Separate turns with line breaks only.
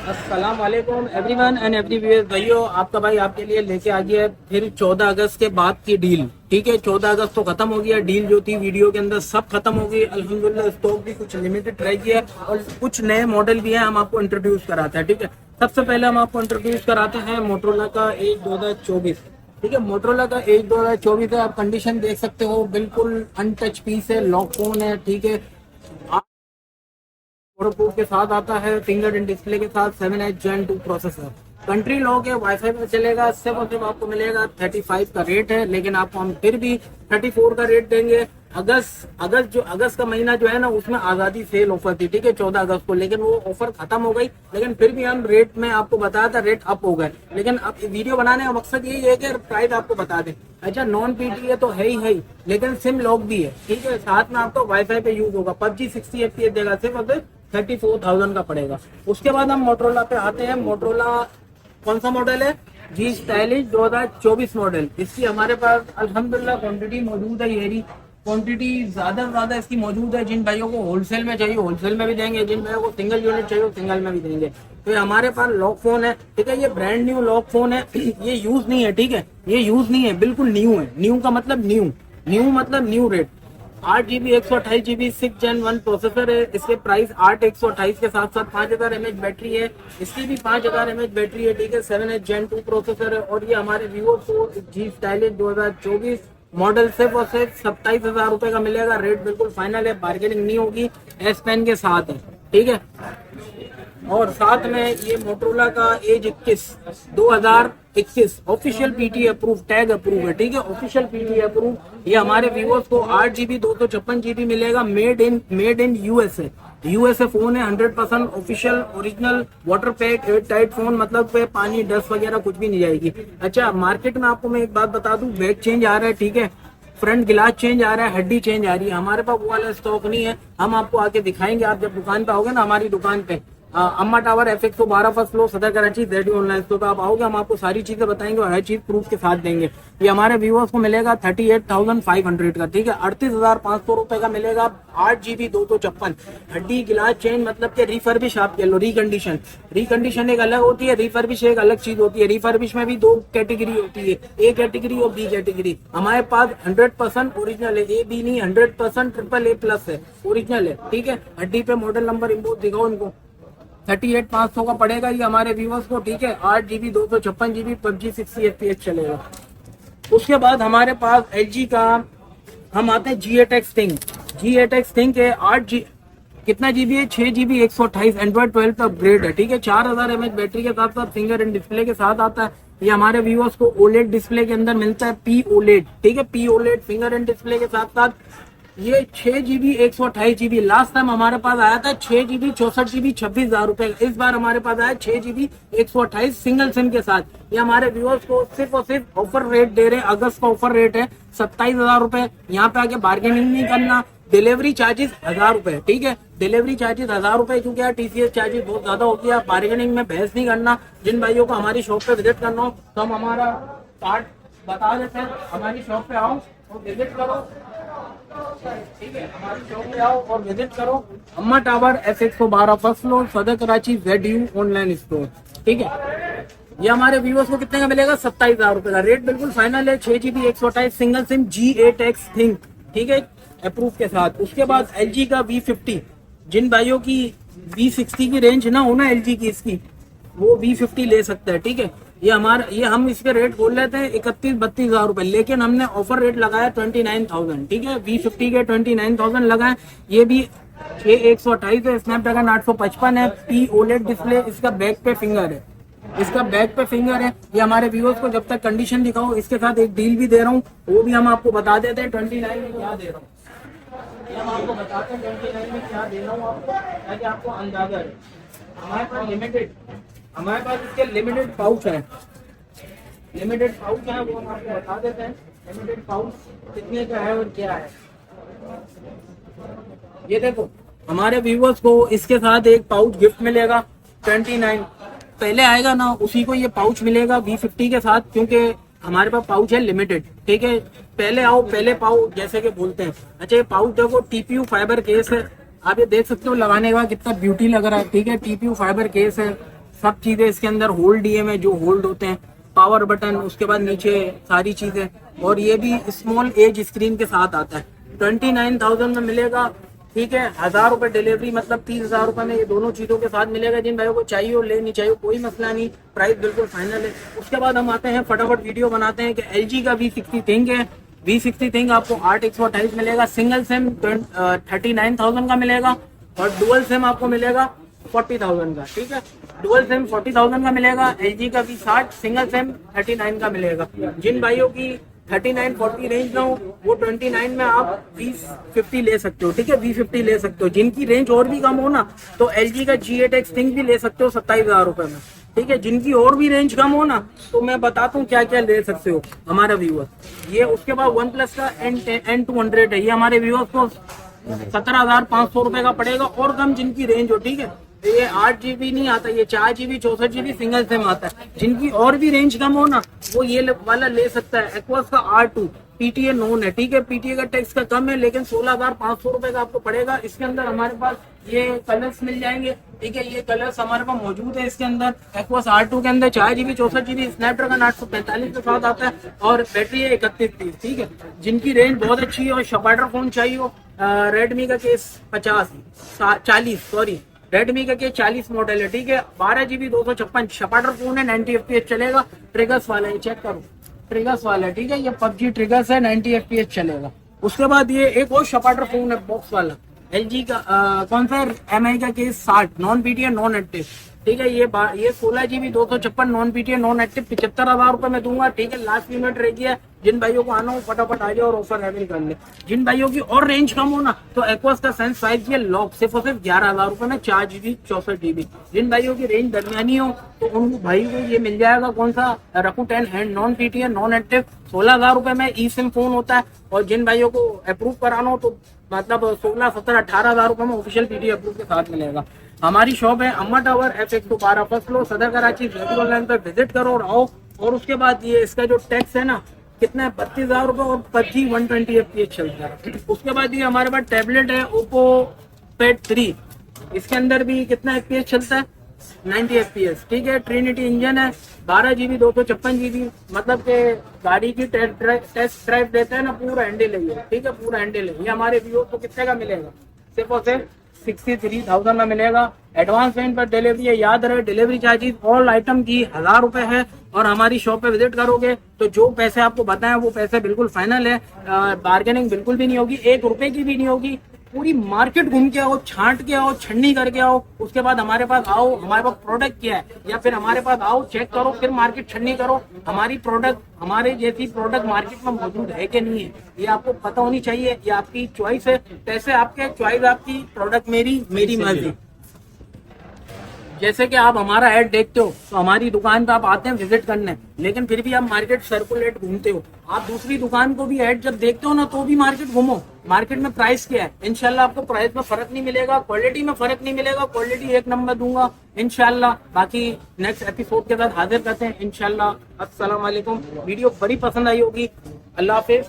अस्सलाम वालेकुम everyone and every viewers. भाइयों, आपका भाई आपके लिए लेके आ गया है फिर 14 अगस्त के बाद की डील। ठीक है, 14 अगस्त तो खत्म हो गया, डील जो थी वीडियो के अंदर सब खत्म हो गई अल्हम्दुलिल्लाह। स्टॉक भी कुछ लिमिटेड रह गया है और कुछ नए मॉडल भी है, हम आपको इंट्रोड्यूस कराते हैं। ठीक है, सबसे पहले हम आपको इंट्रोड्यूस कराते हैं मोटरोला का एज 2024। ठीक है, मोटरोला का एज 2024 है। आप कंडीशन देख सकते हो, बिल्कुल अनटच पीस है, लॉक फोन है। ठीक है, वाटरप्रूफ के साथ आता है, फिंगरप्रिंट डिस्प्ले के साथ, 7H Gen 2 processor, country lock है, वाईफाई पे चलेगा। सिर्फ और सिर्फ आपको मिलेगा 35 का रेट है, लेकिन आपको हम फिर भी 34 का रेट देंगे। अगस्त का महीना जो है ना, उसमें आजादी सेल ऑफर थी। ठीक है, 14 अगस्त को, लेकिन वो ऑफर खत्म हो गई। लेकिन फिर भी हम रेट में आपको बताया था, रेट अप हो गए। लेकिन अब वीडियो बनाने का मकसद यही है कि प्राइस आपको बता दें। अच्छा, नॉन पीटी है तो है ही, लेकिन सिम लॉक भी है। ठीक है, साथ में आपको वाईफाई पे यूज होगा। PUBG 60 FPS देगा, सिर्फ और सिर्फ 34,000 का पड़ेगा। उसके बाद हम मोटरोला पे आते हैं। मोटरोला कौन सा मॉडल है? जी स्टाइलिश 2024 मॉडल। इसकी हमारे पास अल्हम्दुलिल्लाह क्वांटिटी मौजूद है। ये क्वांटिटी ज्यादा से ज्यादा इसकी मौजूद है। जिन भाइयों को होलसेल में चाहिए होलसेल में भी देंगे, जिन भाइयों को सिंगल यूनिट चाहिए सिंगल में भी देंगे। तो हमारे पास लॉक फोन है। ठीक है, ये ब्रांड न्यू लॉक फोन है, ये यूज नहीं है। ठीक है, ये यूज नहीं है, बिल्कुल न्यू है। न्यू का मतलब न्यू मतलब new rate. 8 GB 128 GB 6 Gen 1 processor है। इसके प्राइस 8 128 के साथ साथ 5000 mAh बैटरी है। इसकी भी 5000 mAh बैटरी है। ठीक है, 7H Gen 2 प्रोसेसर है। और ये हमारे Vivo जी स्टाइलिश 2024 मॉडल सिर्फ और सिर्फ 27,000 रुपए का मिलेगा। रेट बिल्कुल फाइनल है, बार्गेनिंग नहीं होगी। S Pen के साथ है। ठीक है, और साथ में ये मोटरोला का Edge 2021 official PT approve, tag approve है। ठीक है, ऑफिशियल पीटी अप्रूव। ये हमारे व्यूअर्स को 8 GB 256 GB मिलेगा। मेड इन यूएसए फोन है। 100% official original water pack air tight phone, मतलब पे पानी डस्ट वगैरह कुछ भी नहीं जाएगी। अच्छा, मार्केट में आपको मैं एक बात बता दूं, बैक चेंज आ रहा है। ठीक है, फ्रंट गिलास चेंज आ रहा है, हड्डी चेंज आ रही है। हमारे पास वो वाला स्टॉक नहीं है, हम आपको आके दिखाएंगे। आप जब दुकान पे आओगे ना, हमारी दुकान पे अम्मा टावर FX 112 फर्स्ट फ्लोर सदर कराची ZD ऑनलाइन स्टोर पे आप आओगे, हम आपको सारी चीजें बताएंगे और हर चीज प्रूफ के साथ देंगे। ये हमारे व्यूअर्स को मिलेगा 38,500 का। ठीक है, 38,500 रुपए का मिलेगा। 8 GB 256 हड्डी गिलास चेंज, मतलब कि रिफर्बिश आप कह लो, रिकंडीशन एक अलग होती है, रिफर्बिश एक अलग चीज होती है। रिफर्बिश में भी 2 कैटेगरी होती है, A कैटेगरी और B कैटेगरी। हमारे पास 100% ओरिजिनल है, A B नहीं, 100% AAA+ है, ओरिजिनल है। ठीक है, हड्डी पे मॉडल नंबर इम्पोर्ट दिखाओ इनको। 38,500 का पड़ेगा ये हमारे व्यूवर्स को। ठीक है, 8 GB 256 GB PUBG 60 FPS चलेगा। उसके बाद हमारे पास LG का हम आते हैं G8X थिंक है। 8 कितना जीबी है? 6 GB 128 एंड्रॉइड 12 का अपग्रेड है। ठीक है, 4000 mAh बैटरी के साथ साथ फिंगरप्रिंट डिस्प्ले के साथ आता है। ये हमारे व्यूअर्स को OLED डिस्प्ले के अंदर मिलता है, POLED। ठीक है, POLED फिंगरप्रिंट डिस्प्ले के साथ साथ ये 6 GB 128 GB। लास्ट टाइम हमारे पास आया था 6 GB 64 GB 26,000 रुपए। इस बार हमारे पास आया 6 GB 128 सिंगल सिम के साथ। ये हमारे व्यूअर्स को सिर्फ और सिर्फ ऑफर रेट दे रहे हैं। अगस्त का ऑफर रेट है 27,000 रुपए। यहाँ पे आके बार्गेनिंग नहीं करना। डिलीवरी चार्जेस 1000 रुपए। ठीक है, डिलीवरी चार्जेस 1000 रुपए, क्योंकि यार TCS चार्जेस बहुत ज्यादा होती है। बार्गेनिंग में बहस नहीं करना। जिन भाइयों को हमारी शॉप पे विजिट करना हो तो हम हमारा कार्ड बता देते हैं, हमारी शॉप पे आओ और विजिट करो। ठीक है, हमारी शॉप पे आओ और विजिट करो। अम्मा टावर FX 112 फर्स्ट फ्लोर सदर कराची ZU ऑनलाइन स्टोर। ठीक है, ये हमारे व्यूअर्स को कितने का मिलेगा? 27,000 रुपए का। रेट बिल्कुल फाइनल है। 6 GB 128 single SIM G8X think. ठीक है, अप्रूव के साथ। उसके बाद LG का V50, जिन भाइयों की V60 की रेंज ना हो ना LG की, इसकी वो V50 ले सकते हैं। ठीक है, ये हम इसके रेट बोल रहे थे 31-32,000 रुपए, लेकिन हमने ऑफर रेट लगाया 29,000। ठीक है, V50 के 29,000 लगाए। ये भी 6128 है, स्नैपड्रैगन 855 है, POLED डिस्प्ले। इसका बैक पे फिंगर है। ये हमारे व्यूअर्स को जब तक कंडीशन दिखाओ, इसके साथ एक डील भी दे रहा हूँ, वो भी हम आपको बता देते हैं 29 में क्या दे रहा हूँ। ये हम आपको बताते हैं 29 में क्या दे रहा हूँ आपको, ताकि आपको अंदाजा है। हमारे पास इसके लिमिटेड पाउच है, वो हम आपको बता देते हैं। लिमिटेड पाउच कितने का है और क्या है। ये देखो, हमारे व्यूअर्स को इसके साथ एक पाउच गिफ्ट मिलेगा। 29 पहले आएगा ना, उसी को ये पाउच मिलेगा V50 के साथ, क्योंकि हमारे पास पाउच है लिमिटेड। ठीक है, पहले आओ पहले पाओ, जैसे कि बोलते हैं। अच्छा, ये पाउच देखो, TPU फाइबर केस है। आप ये देख सकते हो, लगाने के बाद कितना ब्यूटी लग रहा है। ठीक है, TPU फाइबर केस है, सब चीजें इसके अंदर होल्ड दिए में जो होल्ड होते हैं, पावर बटन, उसके बाद नीचे सारी चीजें, और ये भी स्मॉल एज स्क्रीन के साथ आता है। 29,000 में मिलेगा, ठीक है। 1,000 रुपए डिलीवरी, मतलब 30,000 रुपए में ये दोनों चीजों के साथ मिलेगा। जिन भाइयों को चाहिए हो ले, नहीं चाहिए कोई मसला नहीं, प्राइस बिल्कुल फाइनल है। उसके बाद हम आते हैं, फटाफट वीडियो बनाते हैं कि LG का V60 थिंक है। V60 थिंक आपको 8/128 मिलेगा, सिंगल सिम 39,000 का मिलेगा, और डुअल सिम आपको मिलेगा 40,000 का, ठीक है। डुअल सिम 40,000 का मिलेगा। LG का V60 सिंगल सिम 39 का मिलेगा। जिन भाइयों की 39-40 रेंज ना हो, वो 29 में आप V50 ले सकते हो, ठीक है। V50 ले सकते हो। जिनकी रेंज और भी कम हो ना, तो LG का G8X थिंक भी ले सकते हो 27,000 रुपए में, ठीक है। जिनकी और भी रेंज कम हो ना, तो मैं बताता हूँ क्या क्या ले सकते हो हमारा व्यूअर। ये उसके बाद OnePlus का N200 है, ये हमारे व्यूअर्स को 17,500 रुपए का पड़ेगा, और कम जिनकी रेंज हो, ठीक है। ये 8 GB नहीं आता, ये 4 GB 64 GB सिंगल सिम आता है। जिनकी और भी रेंज कम हो ना, वो ये वाला ले सकता है। एक्वास का R2 PTA नॉन है, ठीक है। PTA का टैक्स का कम है, लेकिन 16,500 रुपए का आपको पड़ेगा। इसके अंदर हमारे पास ये कलर्स मिल जाएंगे, ठीक है। ये कलर्स हमारे पास मौजूद है इसके अंदर। एक्वास R2 के अंदर 4 GB 64 GB स्नैपड्रैगन 845 के साथ आता है, और बैटरी है 3130, ठीक है। जिनकी रेंज बहुत अच्छी है और शपाटर फोन चाहिए हो, रेडमी का केस 40 रेडमी का केस 40 मॉडल है, ठीक है। 12 GB 256 शपाटर फोन है, 90 FPS चलेगा। ट्रिगर्स वाला है, चेक करो, ट्रिगर्स वाला है, ठीक है। ये PUBG ट्रिगर्स है, 90 FPS चलेगा। उसके बाद ये एक और शपाटर फोन है बॉक्स वाला, LG का कौन सा MI का case 60 non PTA non active, ठीक है। ये 16 GB 256 non PTA non active 75,000 रुपए में दूंगा, ठीक है। लास्ट मिनट रह गया, जिन भाइयों को आना हो फटाफट आ जाओ और ऑफर अवेल कर ले। जिन भाइयों की और रेंज कम हो ना, तो एक्वास का सेंस 5G लॉक सिर्फ और सिर्फ 11,000 रुपए में 4 GB 64 GB। जिन भाइयों की रेंज दरमियानी हो, तो उनको भाई को ये मिल जाएगा, कौन सा Rakuten hand non PTA non active 16,000 रुपए में ई सिम फोन होता है। और जिन भाइयों को अप्रूव कराना हो, तो मतलब 16, 17, 18,000 रुपए में ऑफिशियल PTA अप्रूव के साथ मिलेगा। हमारी शॉप है अम्मा टावर F112 फर्स्ट फ्लोर, सदर कराची। ऑनलाइन पर विजिट करो और आओ। और उसके बाद ये इसका जो टैक्स है ना, कितना है 32,000 रुपए, और PUBG 120 FPS चलता है। उसके बाद ये हमारे पास टैबलेट है Oppo Pad 3, इसके अंदर भी कितना FPS चलता है 90 FPS, ठीक है। ट्रिनिटी इंजन है, 12 GB 256 GB, मतलब के गाड़ी की टेस्ट ड्राइव देता है ना, पूरा हैंडल है, ठीक है। पूरा हैंडल है। ये हमारे व्यूअर्स को कितने का मिलेगा, सिर्फ और सिर्फ 63,000 में मिलेगा। एडवांस पेमेंट पर डिलीवरी है, याद रहे डिलीवरी चार्जेस ऑल आइटम की 1,000 रुपए है। और हमारी शॉप पे विजिट करोगे तो जो पैसे आपको बताएं वो पैसे बिल्कुल फाइनल है, बार्गेनिंग बिल्कुल भी नहीं होगी, 1 रुपए की भी नहीं होगी। पूरी मार्केट घूम के आओ, छांट के आओ, छन्नी करके आओ, उसके बाद हमारे पास आओ, हमारे पास प्रोडक्ट क्या है, या फिर हमारे पास आओ, चेक करो, फिर मार्केट छन्नी करो। हमारी प्रोडक्ट, हमारे जैसी प्रोडक्ट मार्केट में मौजूद है कि नहीं है, ये आपको पता होनी चाहिए। ये आपकी चॉइस है, पैसे आपके, चॉइस आपकी, प्रोडक्ट मेरी मर्जी। जैसे कि आप हमारा ऐड देखते हो, तो हमारी दुकान पे आप आते हैं विजिट करने, लेकिन फिर भी आप मार्केट सर्कुलेट घूमते हो। आप दूसरी दुकान को भी ऐड जब देखते हो ना, तो भी मार्केट घूमो। मार्केट में प्राइस क्या है, इंशाल्लाह आपको प्राइस में फर्क नहीं मिलेगा, क्वालिटी में फर्क नहीं मिलेगा, क्वालिटी 1 नंबर दूंगा इंशाल्लाह। बाकी नेक्स्ट एपिसोड के साथ हाजिर करते हैं इंशाल्लाह। अस्सलाम वालेकुम। वीडियो बड़ी पसंद आई होगी। अल्लाह हाफिज।